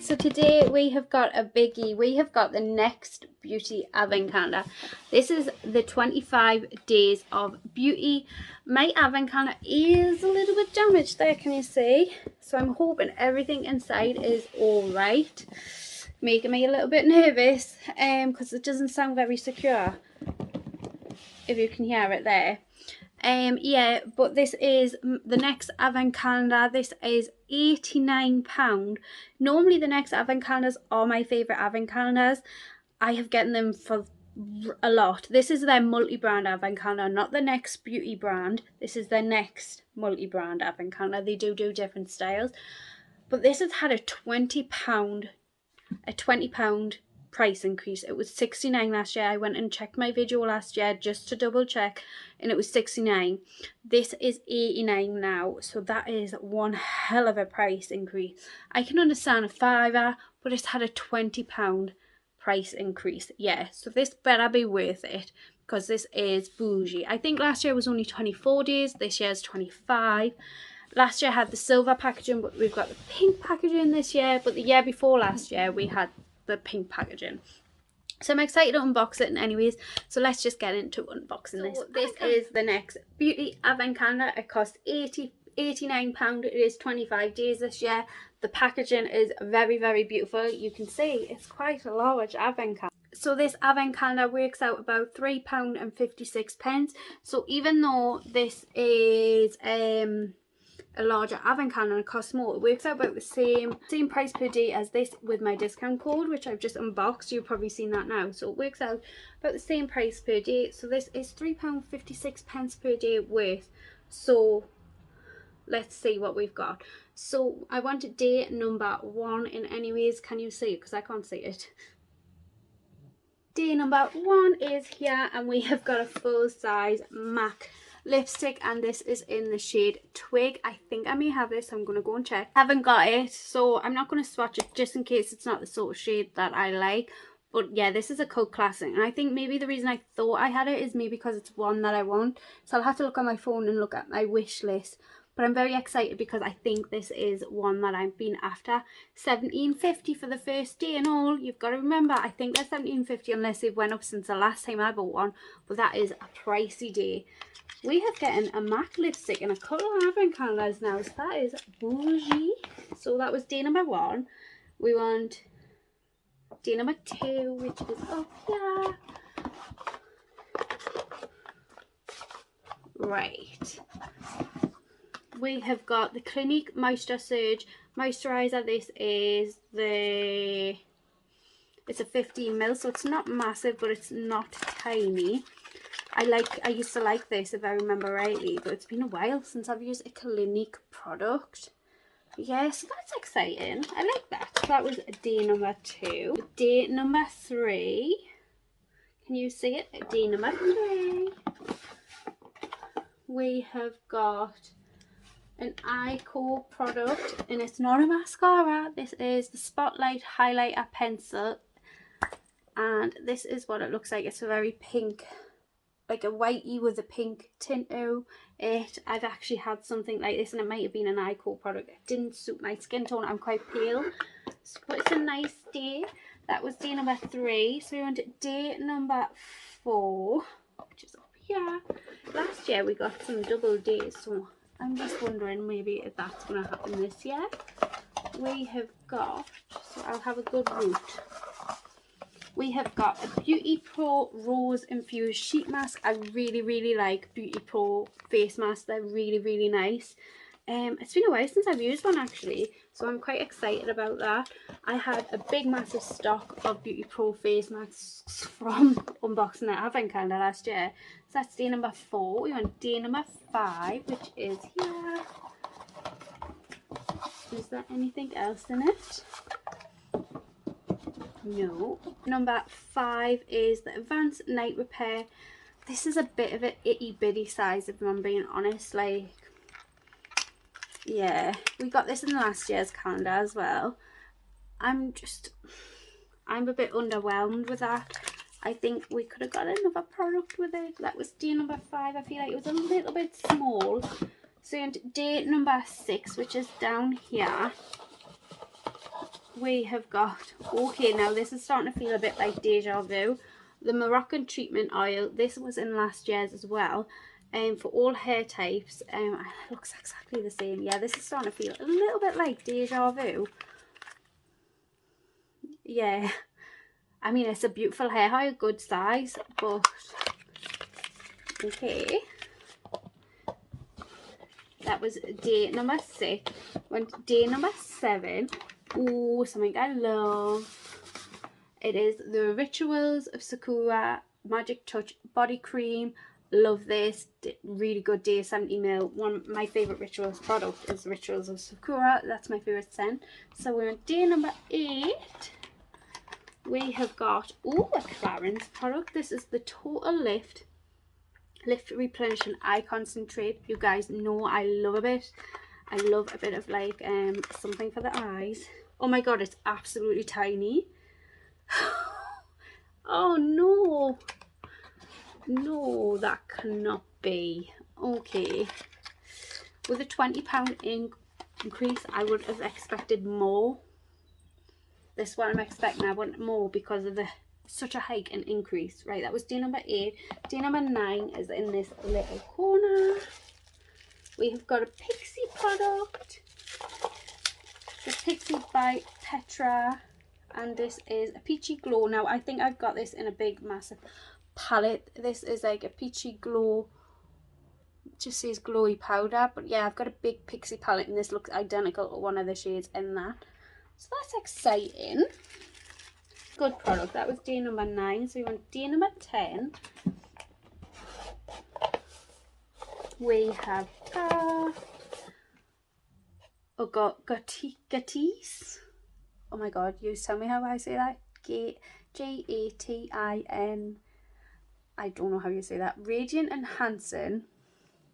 So today we have got a biggie. We have got the Next Beauty Advent Calendar. This is the 25 days of beauty. My advent calendar is a little bit damaged there, can you see? So I'm hoping everything inside is all right. Making me a little bit nervous because it doesn't sound very secure, if you can hear it there. Yeah, but this is the Next Advent Calendar. This is £89. Normally the Next Advent Calendars are my favourite Advent Calendars. I have gotten them for a lot. This is their multi-brand Advent Calendar, not the Next Beauty brand. This is their Next multi-brand Advent Calendar. They do different styles. But this has had a £20 price increase. It was 69 last year. I went and checked my video last year just to double check, and it was 69. This is 89 now, so that is one hell of a price increase. I can understand a £5, but it's had a £20 price increase. Yeah, so this better be worth it because this is bougie. I think last year was only 24 days. This year is 25. Last year had the silver packaging, but we've got the pink packaging this year. But the year before last year we had the pink packaging. So I'm excited to unbox it anyways. So let's just get into unboxing this. This is the Next Beauty Advent Calendar. It cost £89. It is 25 days this year. The packaging is very, very beautiful. You can see it's quite a large advent calendar. So this advent calendar works out about £3.56. So even though this is a larger advent calendar and it costs more, it works out about the same price per day as this with my discount code, which I've just unboxed. You've probably seen that now. So it works out about the same price per day. So this is £3.56 per day worth. So let's see what we've got. So I want day number 1 in anyways. Can you see it? Because I can't see it. Day number 1 is here, and we have got a full size MAC lipstick, and this is in the shade Twig. I think I may have this. I'm going to go and check. Haven't got it, so I'm not going to swatch it just in case it's not the sort of shade that I like. But yeah, this is a cult classic, and I think maybe the reason I thought I had it is maybe because it's one that I want. So I'll have to look on my phone and look at my wish list. But I'm very excited because I think this is one that I've been after. £17.50 for the first day and all. You've got to remember, I think they're £17.50 unless they've went up since the last time I bought one. But that is a pricey day. We have getting a MAC lipstick and a couple of advent calendars now. So that is bougie. So that was day number 1. We want day number 2, which is up here. Right. We have got the Clinique Moisture Surge Moisturiser. This is it's a 15ml, so it's not massive, but it's not tiny. I used to like this, if I remember rightly, but it's been a while since I've used a Clinique product. Yes, so that's exciting. I like that. So that was day number 2. Day number 3. Can you see it? Day number 3. We have got an ITSGGSPARKLE product, and it's not a mascara. This is the Spotlight Highlighter Pencil, and this is what it looks like. It's a very pink, like a whitey with a pink tint to it. I've actually had something like this, and it might have been an ITSGGSPARKLE product. It didn't suit my skin tone. I'm quite pale, so, but it's a nice day. That was day number 3. So we're on to day number 4, which is up here. Last year we got some double days, so I'm just wondering maybe if that's going to happen this year. We have got, so I'll have a good route. We have got a Beauty Pro Rose Infused Sheet Mask. I really, really like Beauty Pro face masks. They're really, really nice. It's been a while since I've used one actually, so I'm quite excited about that. I had a big massive stock of Beauty Pro face masks from unboxing their advent calendar last year. So that's day number 4. We want day number 5, which is here. Is there anything else in it? No. Number 5 is the Advanced Night Repair. This is a bit of an itty bitty size, if I'm being honest. Like, yeah, we got this in last year's calendar as well. I'm a bit underwhelmed with that. I think we could have got another product with it. That was day number 5. I feel like it was a little bit small. So day number 6, which is down here. we have got, okay, now this is starting to feel a bit like deja vu, the Moroccan Treatment Oil. This was in last year's as well, for all hair types. It looks exactly the same. Yeah, this is starting to feel a little bit like deja vu. Yeah, I mean, it's a beautiful hair oil, good size, but okay. That was day number 6. Went to day number 7. Ooh, something I love. It is the Rituals of Sakura Magic Touch Body Cream. Love this. Really good day, 70ml. One of my favourite Rituals product is Rituals of Sakura. That's my favourite scent. So we're on day number 8. We have got, ooh, a Clarins product. This is the Total Lift Replenish and Eye Concentrate. You guys know I love a bit. I love a bit of like something for the eyes. Oh my god, it's absolutely tiny. Oh no, no, that cannot be. Okay, with a £20 increase, I would have expected more. This one I'm expecting, I want more because of the such a hike and increase. Right, that was day number 8. Day number 9 is in this little corner. We have got a Pixie product, the Pixie by Petra, and this is a Peachy Glow. Now I think I've got this in a big massive palette. This is like a Peachy Glow, it just says glowy powder, but yeah, I've got a big Pixie palette and this looks identical to one of the shades in that, so that's exciting. Good product. That was day number 9. So we went day number 10. We have Gatis. Oh my god, you tell me how I say that. Gatin. I don't know how you say that. Radiant Enhancing.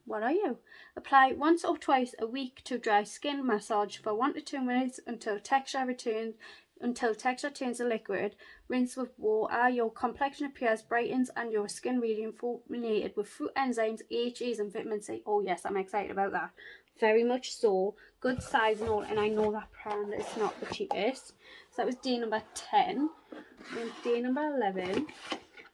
What are you? Apply once or twice a week to dry skin. Massage for 1 to 2 minutes until texture turns to liquid. Rinse with water. Your complexion appears, brightens, and your skin rejuvenated with fruit enzymes, AHAs, and vitamin C. Oh yes, I'm excited about that. Very much so. Good size and all, and I know that brand is not the cheapest. So that was day number 10. And day number 11.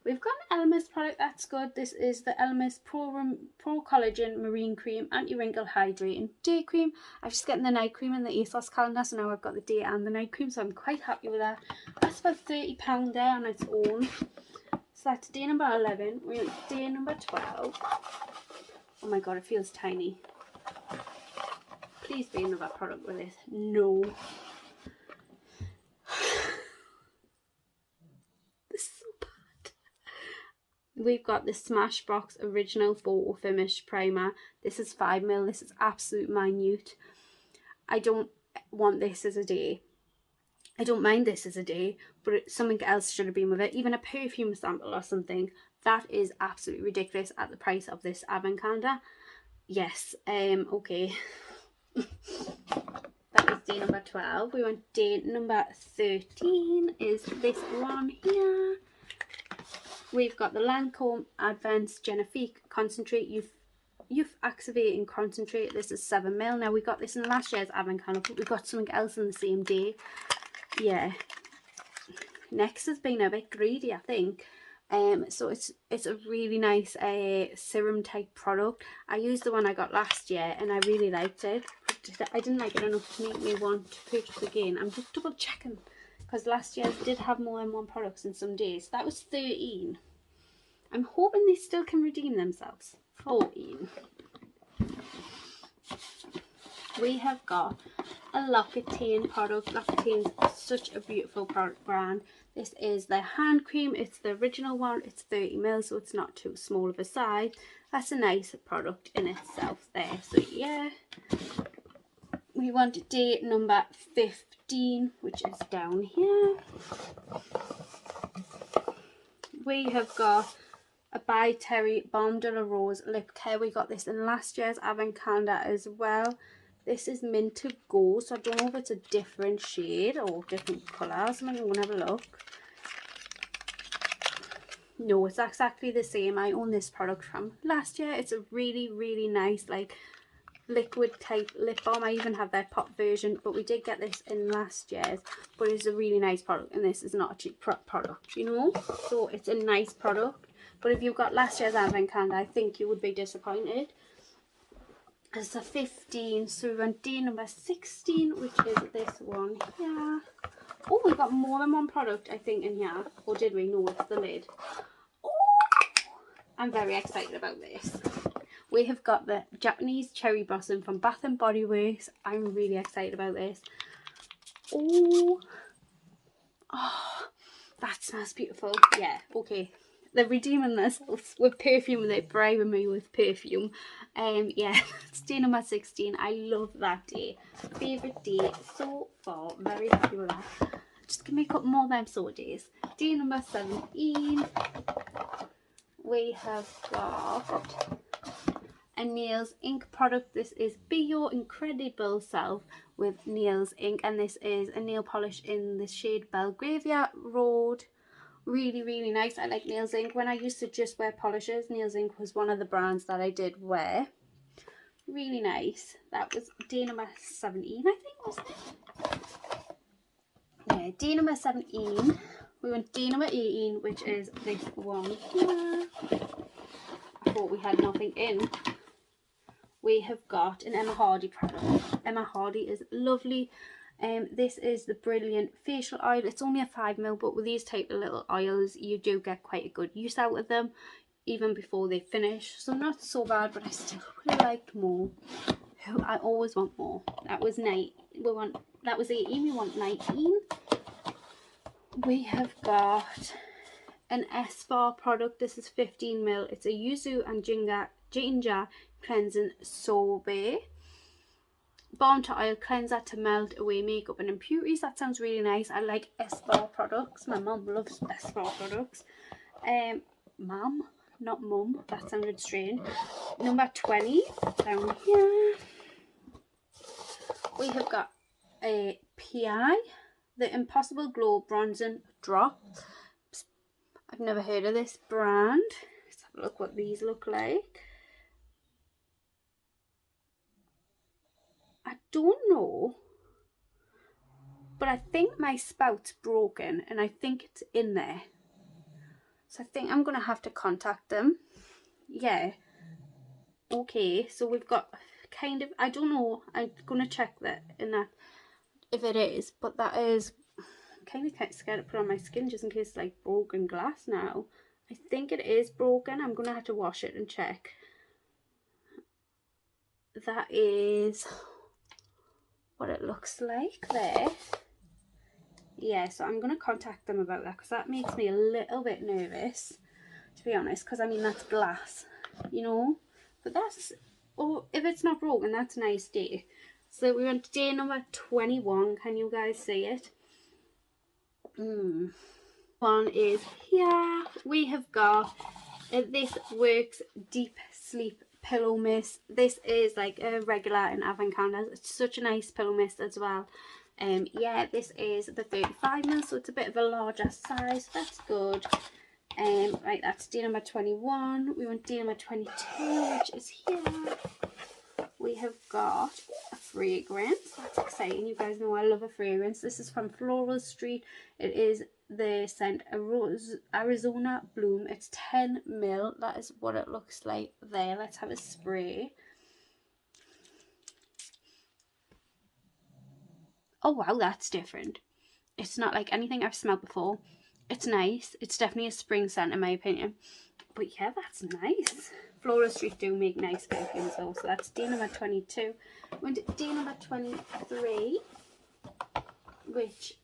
We've got an Elemis product that's good. This is the Elemis Pro Collagen Marine Cream Anti-Wrinkle Hydrating Day Cream. I'm just getting the night cream in the ASOS calendar, so now I've got the day and the night cream, so I'm quite happy with that. That's about £30 there on its own. So that's day number 11. We're at day number 12. Oh my god, it feels tiny. Please be another product with this. No. We've got the Smashbox Original Photo Finish Primer. This is 5ml. This is absolute minute. I don't want this as a day. I don't mind this as a day, but something else should have been with it. Even a perfume sample or something. That is absolutely ridiculous at the price of this advent calendar. Yes, okay. That was day number 12. We went day number 13 is this one here. We've got the Lancome Advanced Genifique Concentrate Youth Activating Concentrate. This is 7ml. Now we got this in last year's advent calendar, but we got something else in the same day. Yeah. Next has been a bit greedy, I think. So it's a really nice serum type product. I used the one I got last year and I really liked it. But I didn't like it enough to make me want to purchase again. I'm just double checking, because last year did have more than one products in some days. That was 13. I'm hoping they still can redeem themselves. 14. We have got a L'Occitane product. L'Occitane is such a beautiful product brand. This is their hand cream. It's the original one. It's 30ml, so it's not too small of a size. That's a nice product in itself there. So yeah. We want day number 15, which is down here. We have got a by Terry Bonda Rose lip care. We got this in last year's advent calendar as well. This is Mint to Go, so I don't know if it's a different shade or different colour or something. I'm going to have a look. No, it's exactly the same. I own this product from last year. It's a really, really nice, like, liquid type lip balm. I even have their pop version, but we did get this in last year's, but it's a really nice product, and this is not a cheap product, you know, so it's a nice product. But if you've got last year's advent calendar, I think you would be disappointed. It's a 15, so we went day number 16, which is this one here. Oh, we got more than one product, I think, in here. Or did we? No, it's the lid. Oh, I'm very excited about this. We have got the Japanese Cherry Blossom from Bath and Body Works. I'm really excited about this. Oh, that smells beautiful. Yeah, okay. They're redeeming themselves with perfume. They're bribing me with perfume. Yeah, it's day number 16. I love that day. Favourite day so far. Very happy with that. Just give me a couple more of them sore days. Day number 17. We have got a Nails Ink product. This is Be Your Incredible Self with Nails Ink, and this is a nail polish in the shade Belgravia Road. Really, really nice. I like Nails Ink. When I used to just wear polishes, Nails Ink was one of the brands that I did wear. Really nice. That was day number 17, I think, wasn't it? Yeah, day number 17. We went day number 18, which is this one here. I thought we had nothing in. We have got an Emma Hardy product. Emma Hardy is lovely. This is the Brilliant Facial Oil. It's only a 5ml, but with these type of little oils, you do get quite a good use out of them, even before they finish. So not so bad, but I still would have liked more. I always want more. That was 9. That was 18. We want 19. We have got an S-Bar product. This is 15ml. It's a yuzu and ginger cleansing sorbet. Balm to oil cleanser to melt away makeup and impurities. That sounds really nice. I like S-Bar products. My mum loves S-Bar products. Mum, not mum. That sounded strange. Number 20 down here. We have got a PI, the Impossible Glow Bronzing Drop. I've never heard of this brand. Let's have a look what these look like. I don't know, but I think my spout's broken and I think it's in there. So I think I'm going to have to contact them. Yeah. Okay, so we've got kind of, I don't know, I'm going to check that in that if it is, but that is kind of scared to put on my skin just in case it's like broken glass now. I think it is broken. I'm going to have to wash it and check. That is what it looks like there. Yeah, so I'm going to contact them about that because that makes me a little bit nervous, to be honest, because I mean that's glass, you know, but that's, oh, if it's not broken, that's a nice day. So we went to day number 21. Can you guys see it? One is here. We have got This Works Deep Sleep Pillow Mist. This is like a regular in advent calendars. It's such a nice pillow mist as well. Yeah, this is the 35ml, so it's a bit of a larger size. That's good. Right, that's day number 21. We want day number 22, which is here. We have got a fragrance. That's exciting. You guys know I love a fragrance. This is from Floral Street. It is the scent Arizona Bloom. It's 10ml. That is what it looks like there. Let's have a spray. Oh wow, that's different. It's not like anything I've smelled before. It's nice. It's definitely a spring scent in my opinion. But yeah, that's nice. Floral Street do make nice perfumes though. So that's day number 22. We're into day number 23, which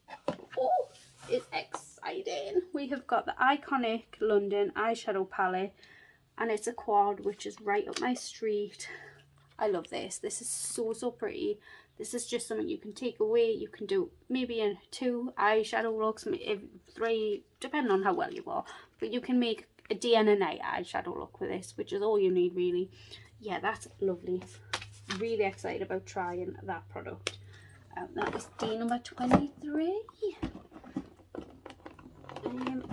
is exciting. We have got the iconic London eyeshadow palette, and it's a quad, which is right up my street. I love this. This is so pretty. This is just something you can take away. You can do maybe in 2 eyeshadow looks, 3, depending on how well you are. But you can make a day and a night eyeshadow look with this, which is all you need really. Yeah, that's lovely. Really excited about trying that product. That was day number 23.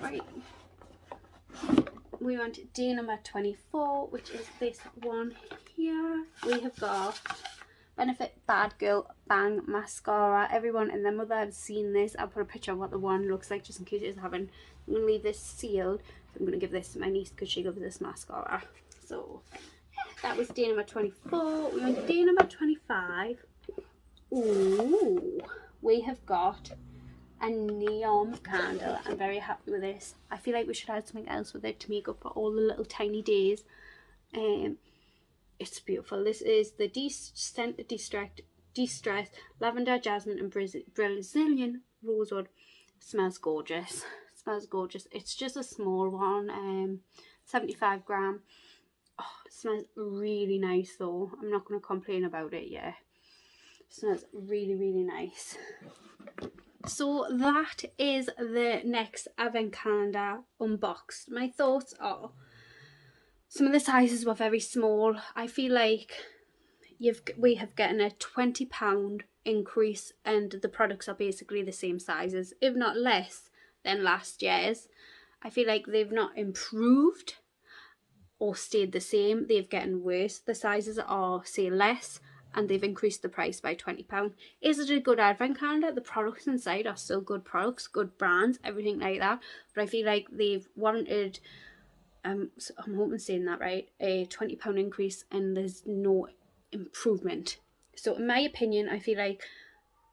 Right. We want day number 24, which is this one here we have got Benefit Bad Girl Bang Mascara. Everyone and their mother has seen this. I'll put a picture of what the one looks like just in case it haven't. I'm going to leave this sealed. So I'm going to give this to my niece because she loves this mascara. So that was day number 24. We went to day number 25. Ooh, we have got a neon candle. I'm very happy with this. I feel like we should add something else with it to make up for all the little tiny days. It's beautiful. This is the De-Stress Lavender, Jasmine and Brazilian Rosewood. Smells gorgeous. Smells gorgeous. It's just a small one, 75 gram. Oh, it smells really nice though. I'm not going to complain about it yet. It smells really, really nice. So that is the next advent calendar unboxed. My thoughts are, some of the sizes were very small. I feel like we have gotten a £20 increase and the products are basically the same sizes, if not less than last year's. I feel like they've not improved or stayed the same. They've gotten worse. The sizes are, say, less and they've increased the price by £20. Is it a good advent calendar? The products inside are still good products, good brands, everything like that. But I feel like they've wanted... so I'm hoping saying that right, a £20 increase and there's no improvement. So in my opinion, I feel like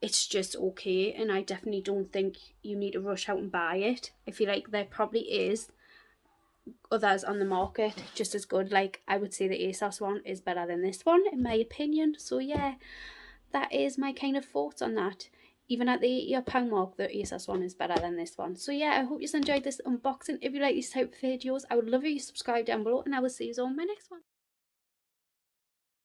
it's just okay, and I definitely don't think you need to rush out and buy it. I feel like there probably is others on the market just as good. Like I would say the ASOS one is better than this one in my opinion. So yeah, that is my kind of thoughts on that. Even at the £8 mark, the ASOS one is better than this one. So yeah, I hope you enjoyed this unboxing. If you like these type of videos, I would love if you subscribe down below, and I will see you all in my next one.